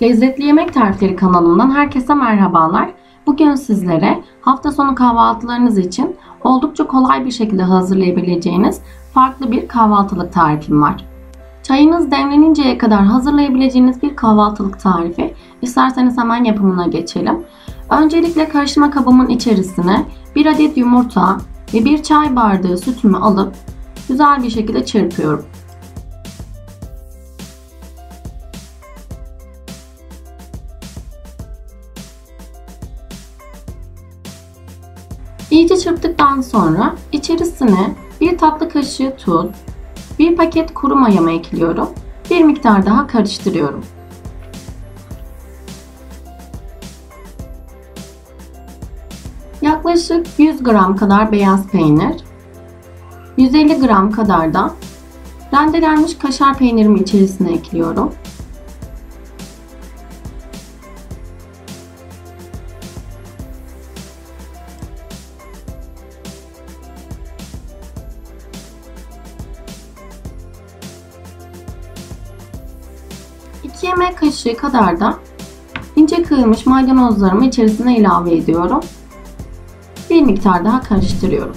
Lezzetli Yemek Tarifleri kanalından herkese merhabalar. Bugün sizlere hafta sonu kahvaltılarınız için oldukça kolay bir şekilde hazırlayabileceğiniz farklı bir kahvaltılık tarifim var. Çayınız demleninceye kadar hazırlayabileceğiniz bir kahvaltılık tarifi. İsterseniz hemen yapımına geçelim. Öncelikle karıştırma kabımın içerisine 1 adet yumurta ve 1 çay bardağı sütümü alıp güzel bir şekilde çırpıyorum. İyice çırptıktan sonra içerisine 1 tatlı kaşığı tuz, 1 paket kuru mayamı ekliyorum. Bir miktar daha karıştırıyorum. Yaklaşık 100 gram kadar beyaz peynir, 150 gram kadar da rendelenmiş kaşar peynirimi içerisine ekliyorum. İki yemek kaşığı kadar da ince kıyılmış maydanozlarımı içerisine ilave ediyorum. Bir miktar daha karıştırıyorum.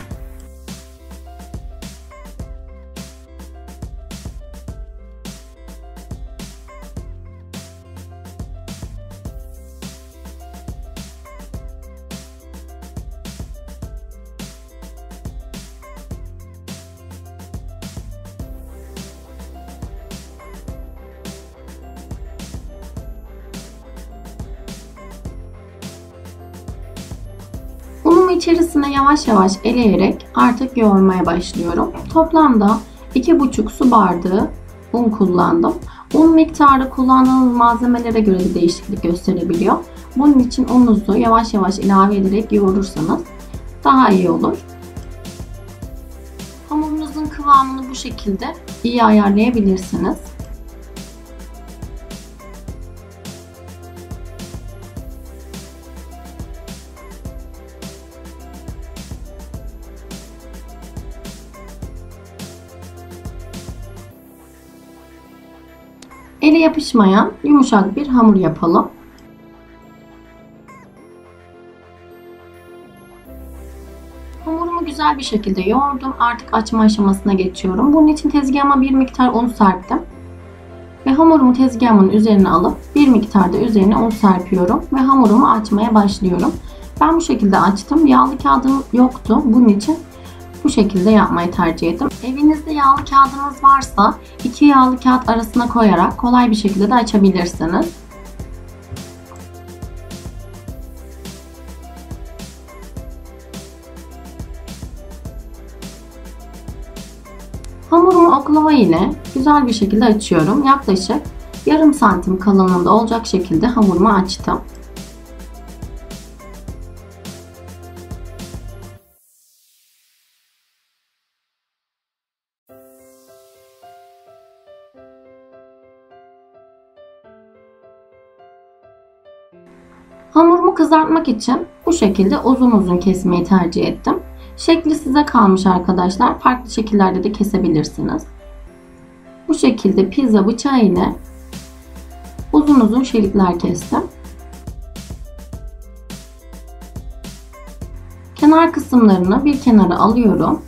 Unumu içerisine yavaş yavaş eleyerek artık yoğurmaya başlıyorum. Toplamda 2,5 su bardağı un kullandım. Un miktarı kullandığınız malzemelere göre de değişiklik gösterebiliyor. Bunun için ununuzu yavaş yavaş ilave ederek yoğurursanız daha iyi olur. Hamurunuzun kıvamını bu şekilde iyi ayarlayabilirsiniz. Ele yapışmayan yumuşak bir hamur yapalım. Hamurumu güzel bir şekilde yoğurdum. Artık açma aşamasına geçiyorum. Bunun için tezgahıma bir miktar un serptim. Ve hamurumu tezgahımın üzerine alıp bir miktar da üzerine un serpiyorum. Ve hamurumu açmaya başlıyorum. Ben bu şekilde açtım. Yağlı kağıdım yoktu. Bunun için bu şekilde yapmayı tercih ettim. Evinizde yağlı kağıdınız varsa 2 yağlı kağıt arasına koyarak kolay bir şekilde de açabilirsiniz. Hamurumu oklava ile güzel bir şekilde açıyorum. Yaklaşık yarım santim kalınlığında olacak şekilde hamurumu açtım. Hamurumu kızartmak için bu şekilde uzun uzun kesmeyi tercih ettim. Şekli size kalmış arkadaşlar. Farklı şekillerde de kesebilirsiniz. Bu şekilde pizza bıçağı ile uzun uzun şeritler kestim. Kenar kısımlarını bir kenara alıyorum.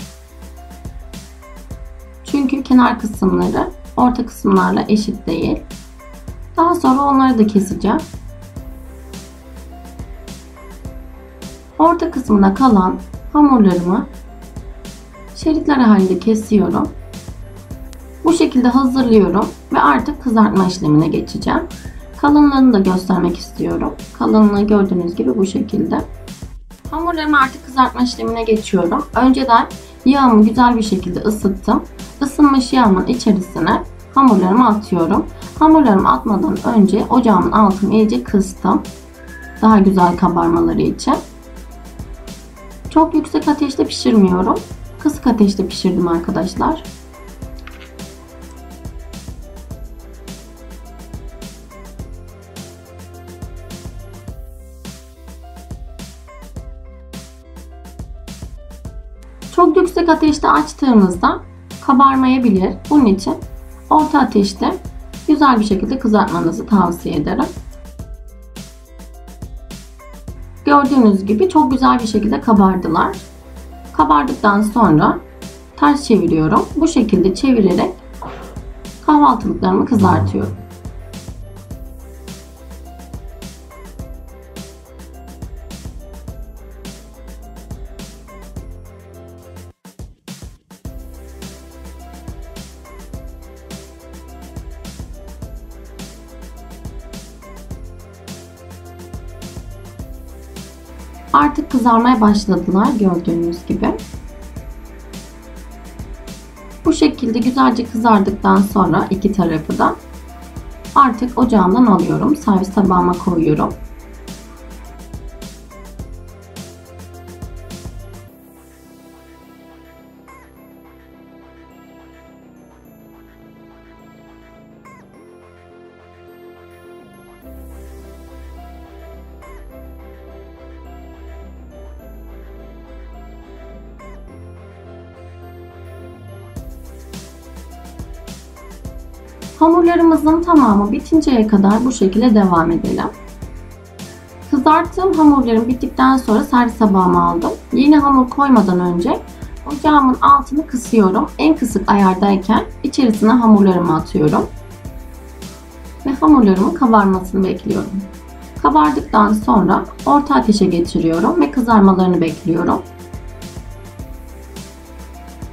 Çünkü kenar kısımları orta kısımlarla eşit değil. Daha sonra onları da keseceğim. Orta kısmına kalan hamurlarımı şeritler halinde kesiyorum. Bu şekilde hazırlıyorum ve artık kızartma işlemine geçeceğim. Kalınlığını da göstermek istiyorum. Kalınlığı gördüğünüz gibi bu şekilde. Hamurlarımı artık kızartma işlemine geçiyorum. Önceden yağımı güzel bir şekilde ısıttım. Isınmış yağımın içerisine hamurlarımı atıyorum. Hamurlarımı atmadan önce ocağımın altını iyice kıstım. Daha güzel kabarmaları için. Çok yüksek ateşte pişirmiyorum. Kısık ateşte pişirdim arkadaşlar. Çok yüksek ateşte açtığımızda kabarmayabilir. Bunun için orta ateşte güzel güzel bir şekilde kızartmanızı tavsiye ederim. Gördüğünüz gibi çok güzel bir şekilde kabardılar. Kabardıktan sonra ters çeviriyorum. Bu şekilde çevirerek kahvaltılıklarımı kızartıyorum. Artık kızarmaya başladılar gördüğünüz gibi. Bu şekilde güzelce kızardıktan sonra iki tarafı da artık ocağımdan alıyorum. Servis tabağıma koyuyorum. Hamurlarımızın tamamı bitinceye kadar bu şekilde devam edelim. Kızarttığım hamurlarım bittikten sonra servis tabağıma aldım. Yeni hamur koymadan önce ocağımın altını kısıyorum. En kısık ayardayken içerisine hamurlarımı atıyorum. Ve hamurlarımın kabarmasını bekliyorum. Kabardıktan sonra orta ateşe geçiriyorum ve kızarmalarını bekliyorum.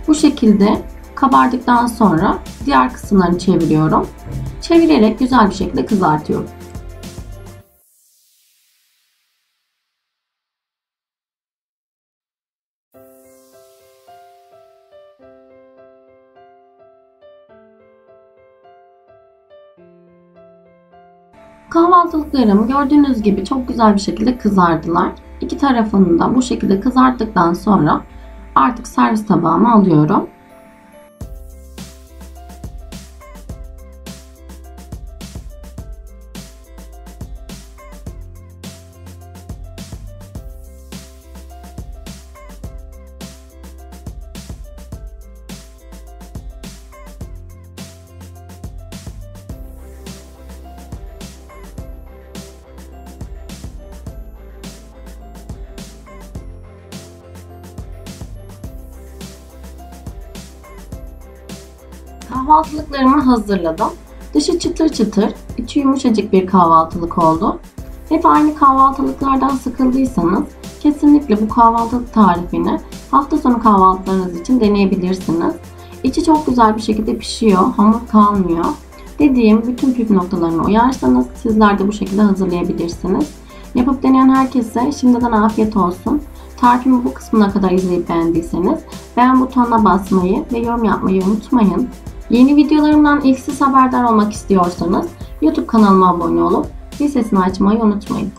Bu şekilde kabardıktan sonra diğer kısımlarını çeviriyorum. Çevirerek güzel bir şekilde kızartıyorum. Kahvaltılıklarım gördüğünüz gibi çok güzel bir şekilde kızardılar. İki tarafını da bu şekilde kızarttıktan sonra artık servis tabağıma alıyorum. Kahvaltılıklarımı hazırladım. Dışı çıtır çıtır, içi yumuşacık bir kahvaltılık oldu. Hep aynı kahvaltılıklardan sıkıldıysanız kesinlikle bu kahvaltılık tarifini hafta sonu kahvaltılarınız için deneyebilirsiniz. İçi çok güzel bir şekilde pişiyor, hamur kalmıyor. Dediğim bütün püf noktalarına uyarsanız sizler de bu şekilde hazırlayabilirsiniz. Yapıp deneyen herkese şimdiden afiyet olsun. Tarifimi bu kısmına kadar izleyip beğendiyseniz beğen butonuna basmayı ve yorum yapmayı unutmayın. Yeni videolarımdan ilk siz haberdar olmak istiyorsanız YouTube kanalıma abone olup zil sesini açmayı unutmayın.